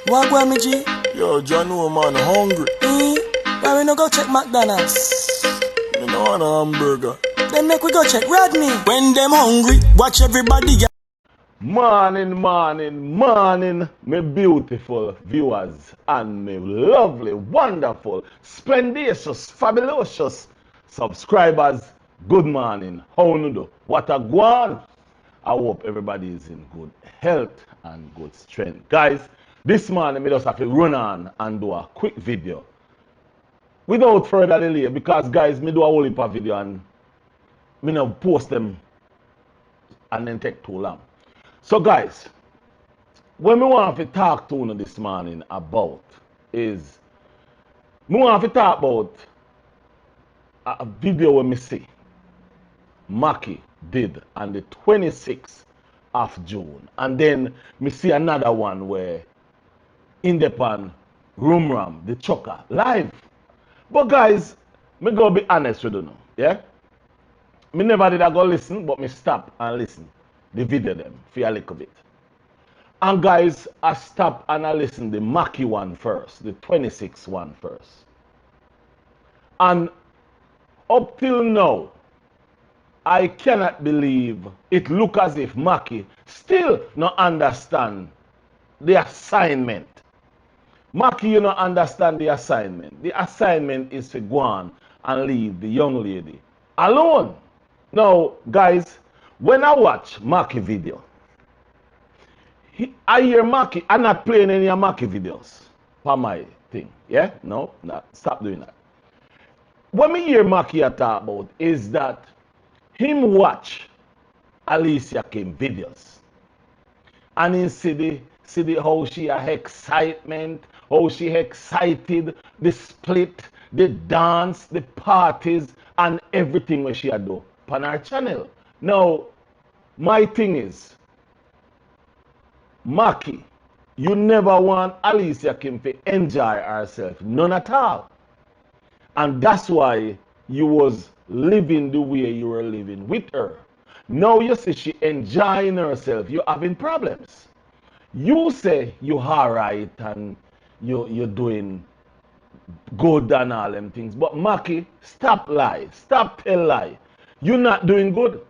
What go me G? Yo, John, no man, hungry. Why we no go check McDonald's? Me no want a hamburger. Then make we go check Rodney. When them hungry, watch everybody get. Morning, my beautiful viewers and my lovely, wonderful, splendacious, fabulous subscribers. Good morning. How you do? What a guan. I hope everybody is in good health and good strength. Guys, this morning we just have to run on and do a quick video. Without further delay, because guys, me do a whole heap of video and me now post them and then take too long. So guys, what we want to talk to you this morning about is, we want to talk about a video we see Mackie did on the 26th of June. And then we see another one where Mackie Rumram, the choker, live. But guys, me go be honest with you now, yeah? Me never did I go listen, but me stop and listen the video them for a little bit. And guys, I stop and I listen the Mackie one first, the 26th one first. And up till now, I cannot believe it look as if Mackie still not understand the assignment. Mackie, you don't understand the assignment. The assignment is to go on and leave the young lady alone. Now, guys, when I watch Mackie video, I hear Mackie. I'm not playing any of Mackie videos for my thing. Yeah? No, stop doing that. What me hear Mackie talk about is that him watch Alicia Kim videos. And he see the how she a excitement, how she excited, the split, the dance, the parties, and everything where she a do on her channel. Now, my thing is, Mackie, you never want Alicia Kim to enjoy herself, none at all. And that's why you was living the way you were living with her. Now you see she enjoying herself, you having problems. You say you alright and you're doing good and all them things. But Mackie, stop lie, stop tell lie. You're not doing good.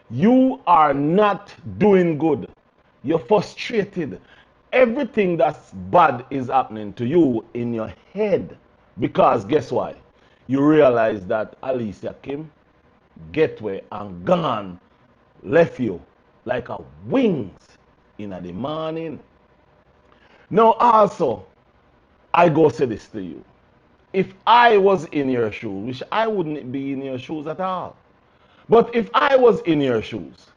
You are not doing good. You're frustrated. Everything that's bad is happening to you in your head. Because guess why? You realize that Alicia Kim get away and gone, left you like a wings in the morning. Now also, I go say this to you. If I was in your shoes, which I wouldn't be in your shoes at all. But if I was in your shoes,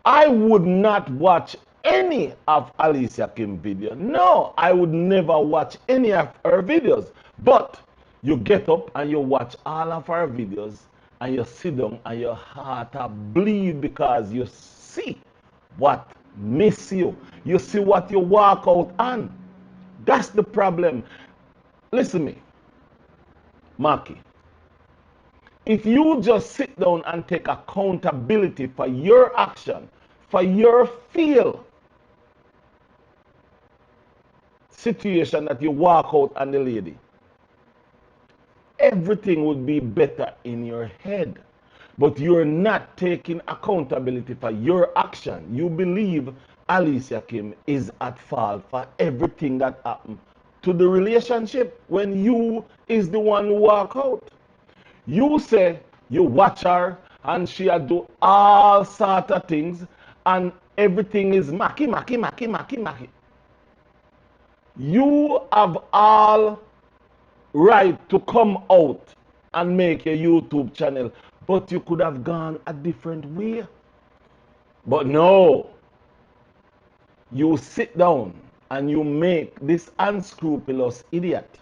I would not watch any of Alicia Kim's video. No, I would never watch any of her videos. But you get up and you watch all of her videos and you sit down and your heart bleed because you see what miss you. You see what you walk out on. That's the problem. Listen to me, Mackie. If you just sit down and take accountability for your action, for your feel situation that you walk out on the lady, everything would be better in your head. But you're not taking accountability for your action. You believe Alicia Kim is at fault for everything that happened to the relationship when you is the one who walk out. You say you watch her and she do all sort of things and everything is Mackie. You have all right to come out and make a YouTube channel, but you could have gone a different way. But no, you sit down and you make this unscrupulous idiot,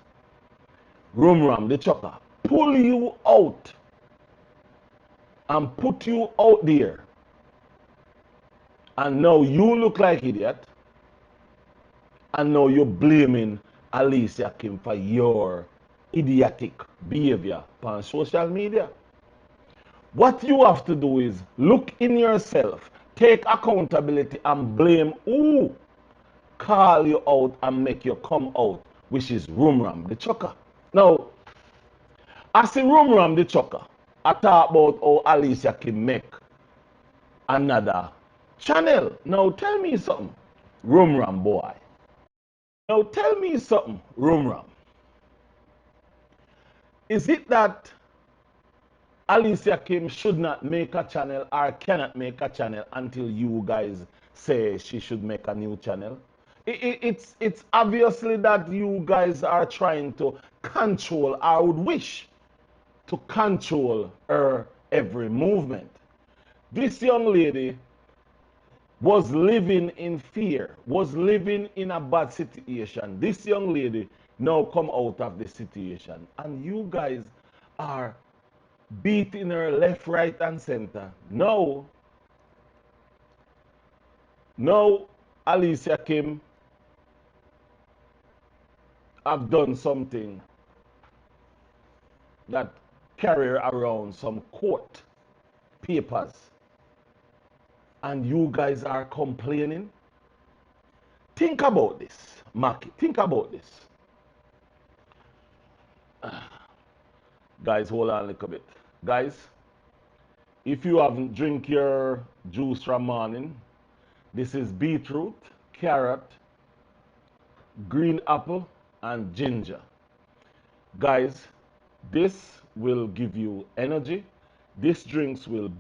Rumram the choker, pull you out and put you out there. And now you look like idiot. And now you're blaming Alicia Kim for your idiotic behavior on social media. What you have to do is look in yourself, take accountability and blame who? call you out and make you come out, which is Rumram the Chucker. Now, I see Rumram the Chucker. I talk about how Alicia can make another channel. Now tell me something, Rumram boy. Now tell me something, Rumram. Is it that Alicia Kim should not make a channel or cannot make a channel until you guys say she should make a new channel? It's obviously that you guys are trying to control, I would wish to control her every movement. This young lady was living in fear, was living in a bad situation. This young lady now come out of the situation, and you guys are beating her left, right, and center. Now Alicia Kim have done something that carry around some court papers, and you guys are complaining. Think about this, Mackie. Think about this. Guys, hold on a little bit. Guys, if you haven't drink your juice from morning, this is beetroot, carrot, green apple, and ginger. Guys, this will give you energy. This drinks will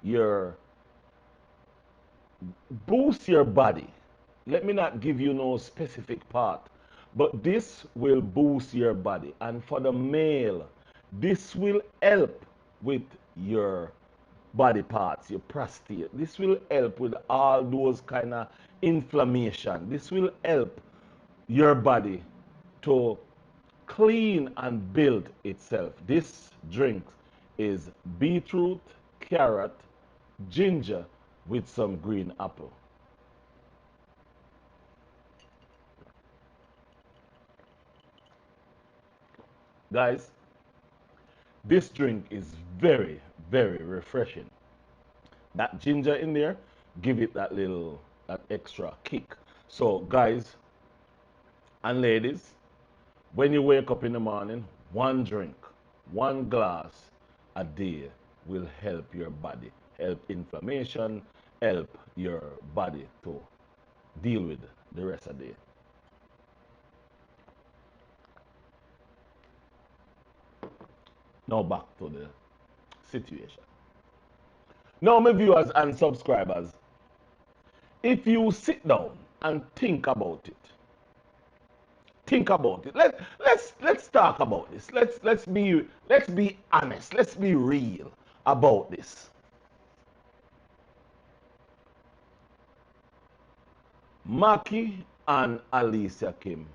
your boost your body. Let me not give you no specific part, but this will boost your body. And for the male, this will help with your body parts, your prostate. This will help with all those kind of inflammation. This will help your body to clean and build itself. This drink is beetroot, carrot, ginger with some green apple. Guys, this drink is very, very refreshing. That ginger in there, give it that extra kick. So guys and ladies, when you wake up in the morning, one drink, one glass a day will help your body, help inflammation, help your body to deal with the rest of the day. Now back to the situation. Now, my viewers and subscribers, if you sit down and think about it, let's talk about this. Let's be honest. Let's be real about this. Maki and Alicia Kim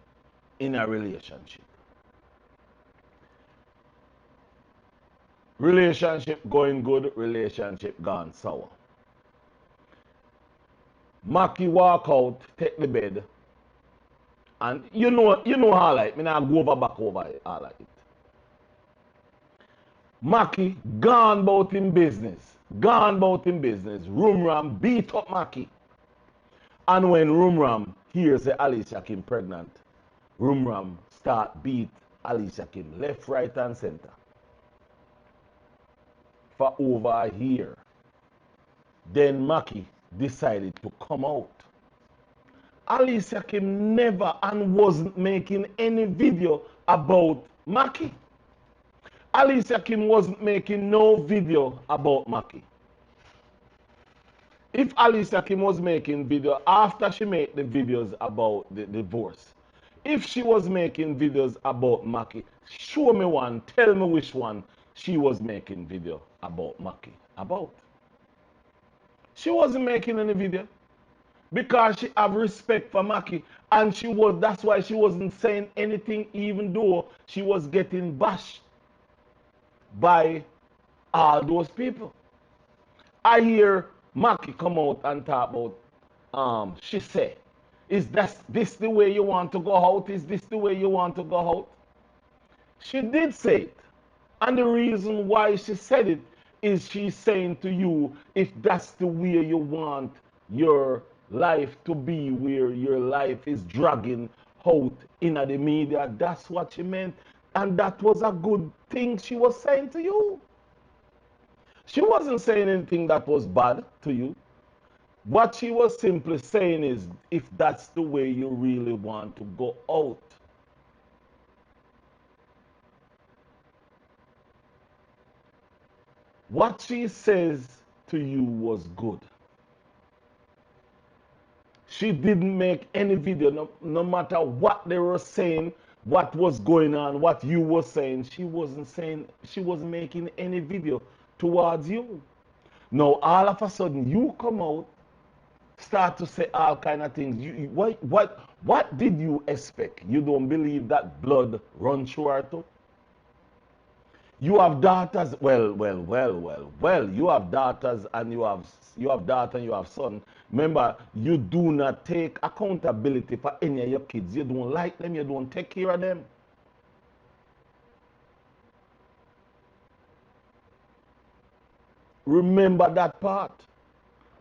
in a relationship. Relationship going good, relationship gone sour. Maki walk out, take the bed, and you know how like me now go back over it, all like it. Maki gone about in business. Gone about in business. Rumram beat up Maki. And when Rumram hears that Alicia Kim pregnant, Rumram start beat Alicia Kim left, right, and center. For over a year. Then Maki decided to come out. Alicia Kim never and wasn't making any video about Maki. Alicia Kim wasn't making no video about Maki. If Alicia Kim was making video after she made the videos about the divorce, if she was making videos about Maki, show me one, tell me which one she was making video about Maki about. She wasn't making any video because she have respect for Maki, and that's why she wasn't saying anything even though she was getting bashed by all those people. I hear Maki come out and talk about she said, is this the way you want to go out? Is this the way you want to go out? She did say it. And the reason why she said it is she's saying to you, if that's the way you want your life to be where your life is dragging out in the media. That's what she meant. And that was a good thing she was saying to you. She wasn't saying anything that was bad to you. What she was simply saying is, if that's the way you really want to go out, what she says to you was good. She didn't make any video, no matter what they were saying, what was going on, what you were saying. She wasn't making any video towards you. Now all of a sudden you come out, start to say all kind of things. What did you expect? You don't believe that blood runs through her too? You have daughters. Well. You have daughters and you have daughter and you have son. Remember, you do not take accountability for any of your kids. You don't like them. You don't take care of them. Remember that part.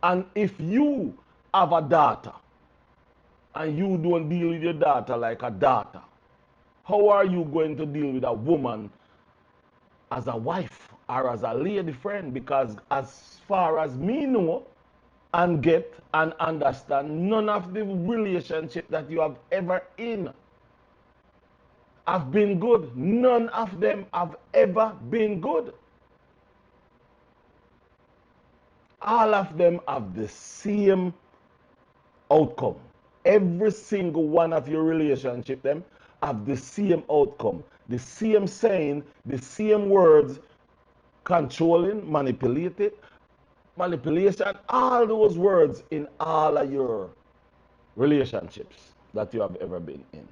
And if you have a daughter and you don't deal with your daughter like a daughter, how are you going to deal with a woman as a wife or as a lady friend? Because as far as me know and get and understand, none of the relationship that you have ever in have been good. None of them have ever been good. All of them have the same outcome. Every single one of your relationship them have the same outcome, the same saying, the same words, controlling, manipulation, all those words in all of your relationships that you have ever been in.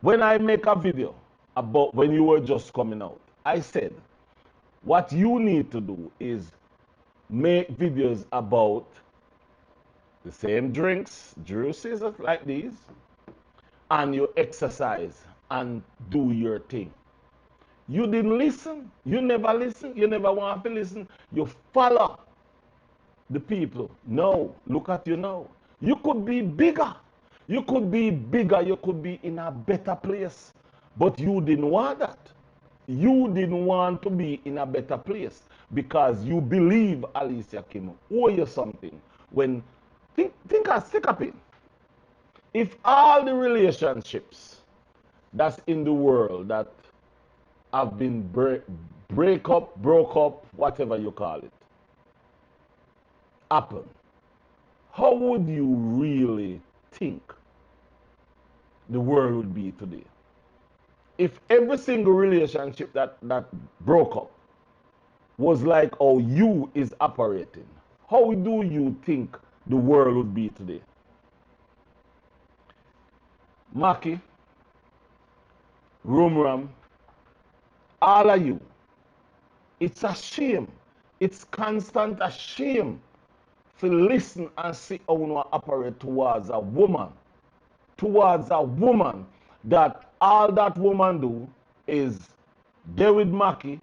When I make a video about when you were just coming out, I said, what you need to do is make videos about the same drinks, juices like these, and you exercise and do your thing. You didn't listen. You never listen. You never want to listen. You follow the people. No, look at you now. You could be bigger. You could be bigger. You could be in a better place. But you didn't want that. You didn't want to be in a better place because you believe Alicia Kim owe you something. When stick up in. If all the relationships that's in the world that have been broke up, whatever you call it, happen, how would you really think the world would be today? If every single relationship that broke up was like how you is operating, how do you think the world would be today? Mackie, Rumram, all of you, it's a shame. It's constant a shame to listen and see how you operate towards a woman. Towards a woman that all that woman do is there with Mackie.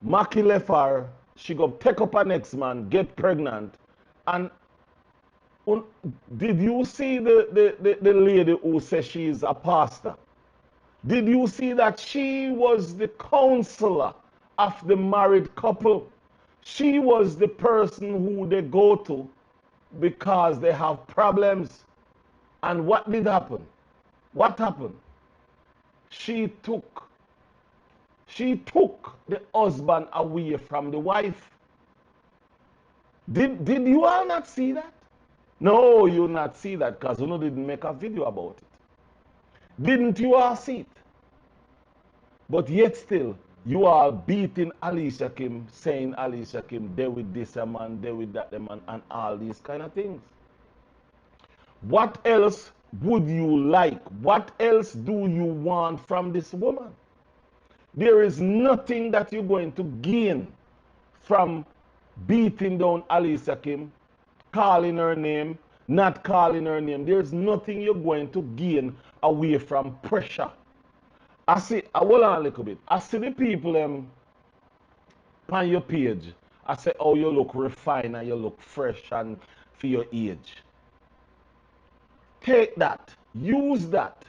Mackie left her. She go take up her next man, get pregnant. And did you see the lady who says she is a pastor? Did you see that she was the counselor of the married couple? She was the person who they go to because they have problems. And what did happen? What happened? She took the husband away from the wife. Did you all not see that? No, you not see that because you didn't make a video about it. Didn't you all see it? But yet still, you are beating Alicia Kim, saying Alicia Kim, there with this man, there with that man, and all these kind of things. What else would you like? What else do you want from this woman? There is nothing that you're going to gain from beating down Alicia Kim, calling her name, not calling her name. There's nothing you're going to gain away from pressure. Hold on a little bit. I see the people on your page. I say, oh, you look refined and you look fresh and for your age. Take that, use that,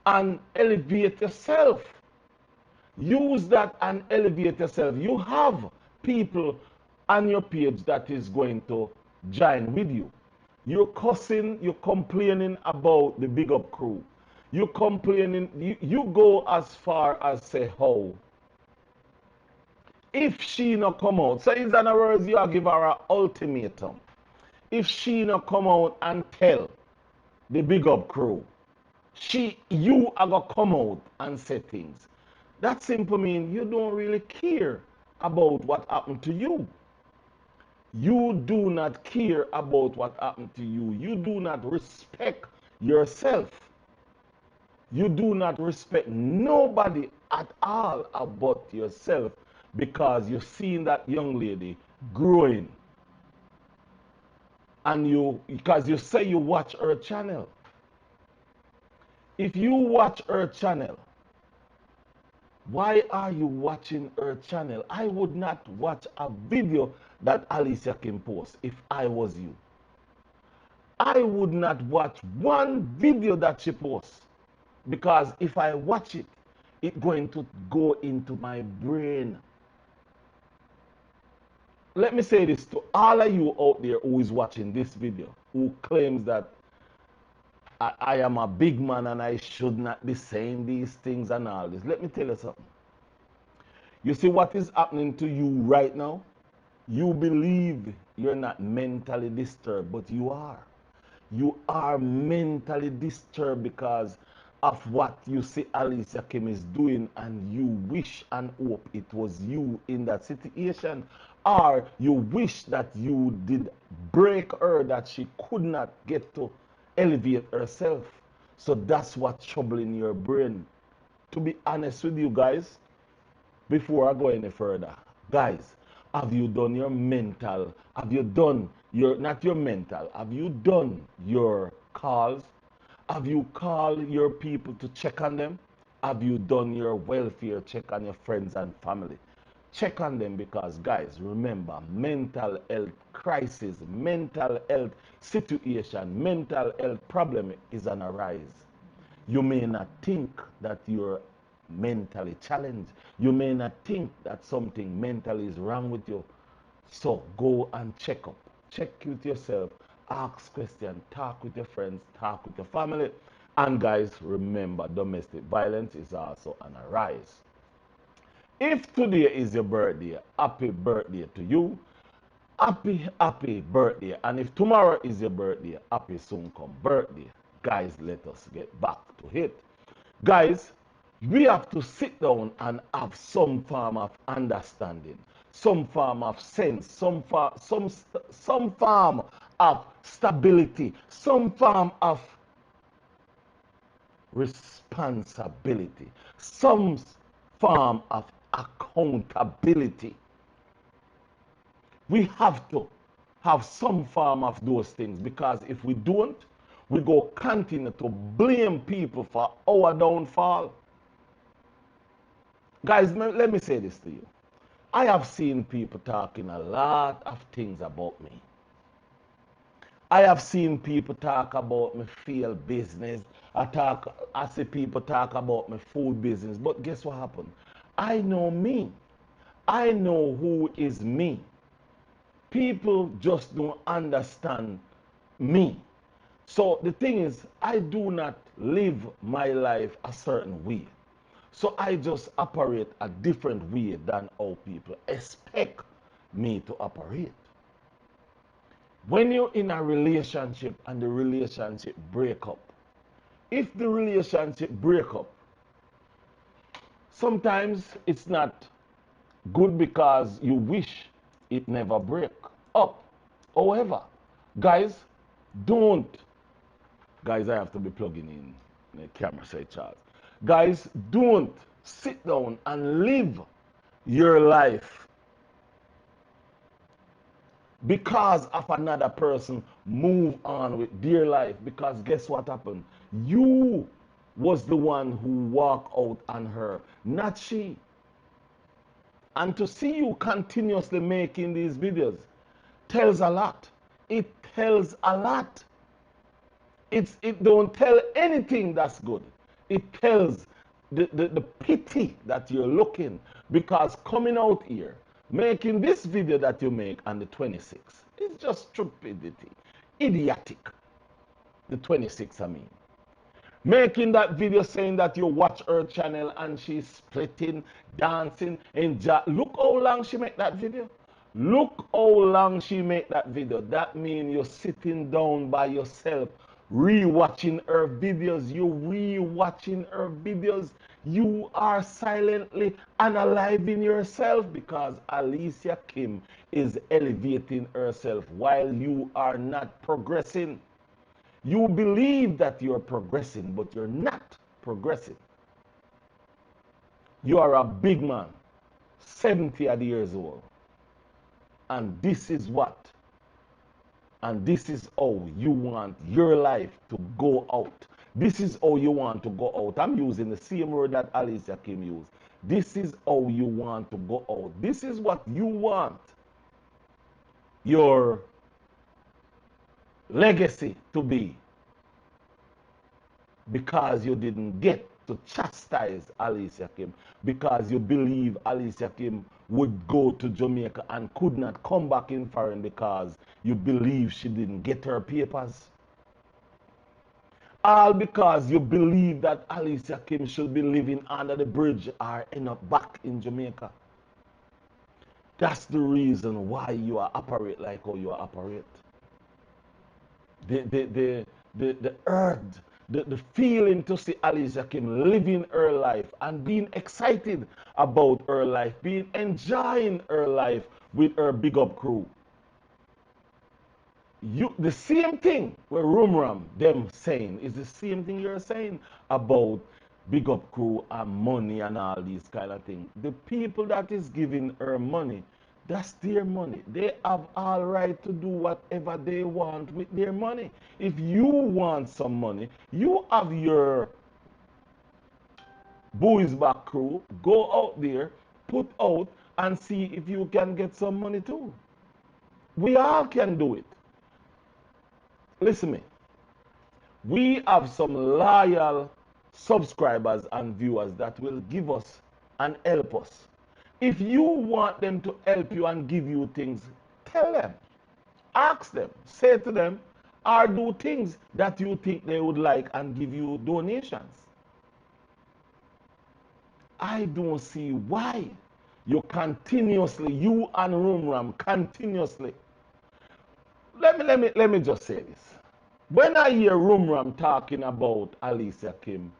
and elevate yourself. Use that and elevate yourself. You have people on your page that is going to join with you. You're cussing, you're complaining about the big up crew. You're complaining, you go as far as say how. If she not come out, so in other words, you are give her an ultimatum. If she not come out and tell the big up crew, you are gonna come out and say things. That simply means you don't really care about what happened to you. You do not care about what happened to you. You do not respect yourself. You do not respect nobody at all about yourself because you're seeing that young lady growing. And because you say you watch her channel. If you watch her channel, why are you watching her channel? I would not watch a video that Alicia can post if I was you. I would not watch one video that she posts because if I watch it, it's going to go into my brain. Let me say this to all of you out there who is watching this video, who claims that I am a big man and I should not be saying these things and all this. Let me tell you something. You see what is happening to you right now? You believe you're not mentally disturbed, but you are. You are mentally disturbed because of what you see Alicia Kim is doing, and you wish and hope it was you in that situation, or you wish that you did break her, that she could not get to elevate herself. So that's what's troubling your brain. To be honest with you guys, before I go any further, guys, have you done your mental? Have you done your, not your mental, have you done your calls? Have you called your people to check on them? Have you done your welfare check on your friends and family? Check on them because, guys, remember, mental health crisis, mental health situation, mental health problem is on a rise. You may not think that you're mentally challenged. You may not think that something mentally is wrong with you. So go and check up. Check with yourself. Ask questions. Talk with your friends. Talk with your family. And guys, remember, domestic violence is also on a rise. If today is your birthday, happy birthday to you. Happy birthday. And if tomorrow is your birthday, happy soon come birthday. Guys, let us get back to it. Guys, we have to sit down and have some form of understanding, some form of sense, some form of stability, some form of responsibility, some form of accountability. We have to have some form of those things because if we don't, we go continue to blame people for our downfall. Guys, let me say this to you. I have seen people talking a lot of things about me. I have seen people talk about my field business. I see people talk about my food business. But guess what happened? I know me. I know who is me. People just don't understand me. So the thing is, I do not live my life a certain way. So I just operate a different way than how people expect me to operate. When you're in a relationship and the relationship break up, if the relationship break up, sometimes it's not good because you wish it never break up. However, guys, don't, guys, I have to be plugging in the camera, say Charles. Guys, don't sit down and live your life because of another person move on with their life. Because guess what happened? You was the one who walked out on her, not she. And to see you continuously making these videos tells a lot. It tells a lot. It don't tell anything that's good. It tells the pity that you're looking, because coming out here, making this video that you make on the 26th, is just stupidity. Idiotic. The 26th, I mean. Making that video saying that you watch her channel and she's splitting, dancing, look how long she make that video. Look how long she make that video. That means you're sitting down by yourself, re-watching her videos. You re-watching her videos. You are silently analyzing yourself, because Alicia Kim is elevating herself while you are not progressing. You believe that you're progressing, but you're not progressing. You are a big man, 70 odd years old. And this is what? And this is how you want your life to go out. This is how you want to go out. I'm using the same word that Alicia Kim used. This is how you want to go out. This is what you want your legacy to be, because you didn't get to chastise Alicia Kim, because you believe Alicia Kim would go to Jamaica and could not come back in foreign because you believe she didn't get her papers. All because you believe that Alicia Kim should be living under the bridge or end up back in Jamaica. That's the reason why you are operate like how you operate. The urge, the feeling to see Alicia Kim living her life and being excited about her life, being enjoying her life with her big up crew. The same thing where Rumram them saying is the same thing you're saying about big up crew and money and all these kind of things. The people that is giving her money, that's their money. They have all right to do whatever they want with their money. If you want some money, you have your boys back crew, go out there, put out, and see if you can get some money too. We all can do it. Listen to me. We have some loyal subscribers and viewers that will give us and help us. If you want them to help you and give you things, tell them, ask them, say to them, or do things that you think they would like and give you donations. I don't see why you continuously, you and Rumram continuously. Let me just say this. When I hear Rumram talking about Alicia Kim,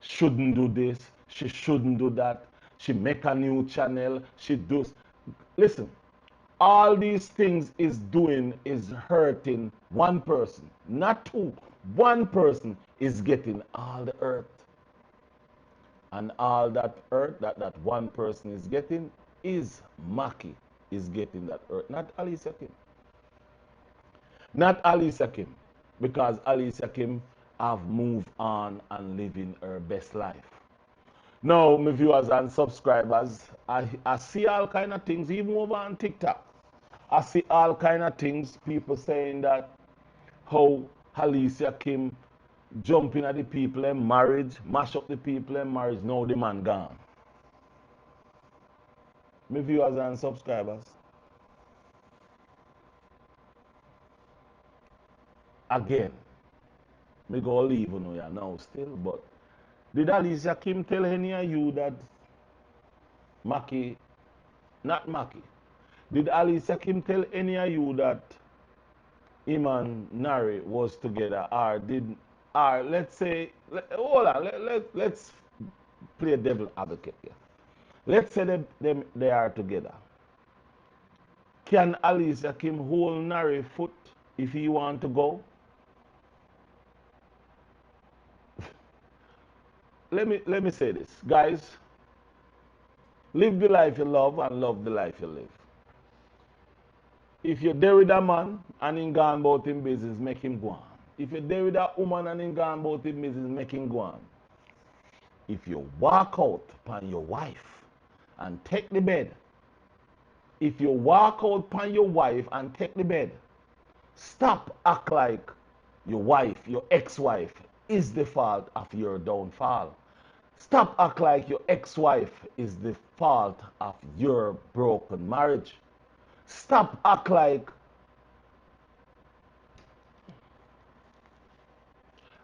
shouldn't do this, she shouldn't do that, she make a new channel, she does. Listen, all these things is doing is hurting one person, not two. One person is getting all the hurt. And all that hurt that one person is getting is Maki is getting that hurt, not Alicia Kim. Not Alicia Kim, because Alicia Kim have moved on and living her best life. Now, my viewers and subscribers, I see all kind of things, even over on TikTok. I see all kind of things, people saying that how Alicia Kim jumping at the people in marriage, mash up the people in marriage, now the man gone. My viewers and subscribers, again, me go leave you know now still, but did Alicia Kim tell any of you that Mackie, not Mackie, did Alicia Kim tell any of you that him and Nari was together, or let's say, hold on, let's play devil advocate here. Let's say they are together. Can Alicia Kim hold Nari foot if he want to go? Let me say this, guys. Live the life you love and love the life you live. If you're there with a man and in gone about him business, make him go on. If you're there with a woman and in gone about him business, make him go on. If you walk out upon your wife and take the bed If you walk out on your wife and take the bed, stop act like your wife, your ex-wife, is the fault of your downfall. Stop act like your ex-wife is the fault of your broken marriage. Stop act like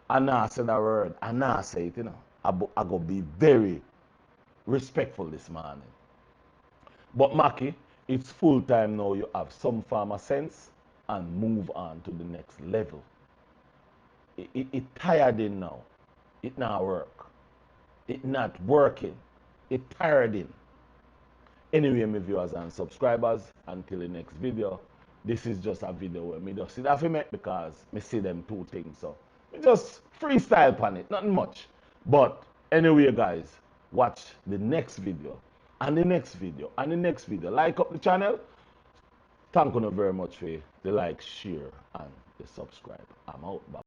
I not say that word. I not say it, I go be very respectful this morning. But Mackie, it's full time now. You have some form of sense and move on to the next level. It tiring now. It not work. It not working. It tiring. Anyway, my viewers and subscribers, until the next video. This is just a video where me just see that for me because me see them two things. So me just freestyle on it, nothing much. But anyway, guys, watch the next video and the next video and the next video. Like up the channel. Thank you very much for the like, share, and the subscribe. I'm out. Bye.